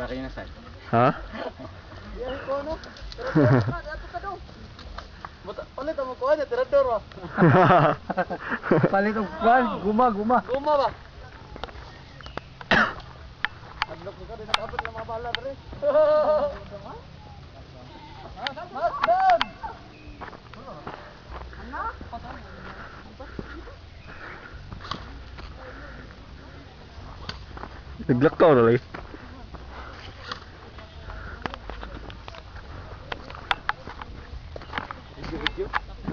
Bari na side. Ha? Yan ko no. Ato ka daw. Palit mo ko na tirador wa. Palit og kwan, guma. Guma ba? Adlok ko din nakabot na mga bala dere. Mas down. Ana? Naglakaw na lang.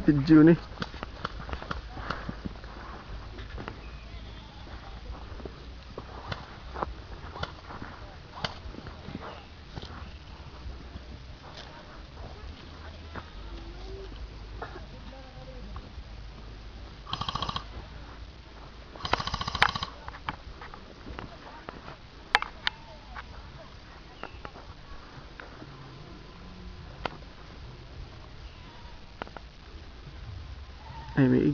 Video ni. Ay, may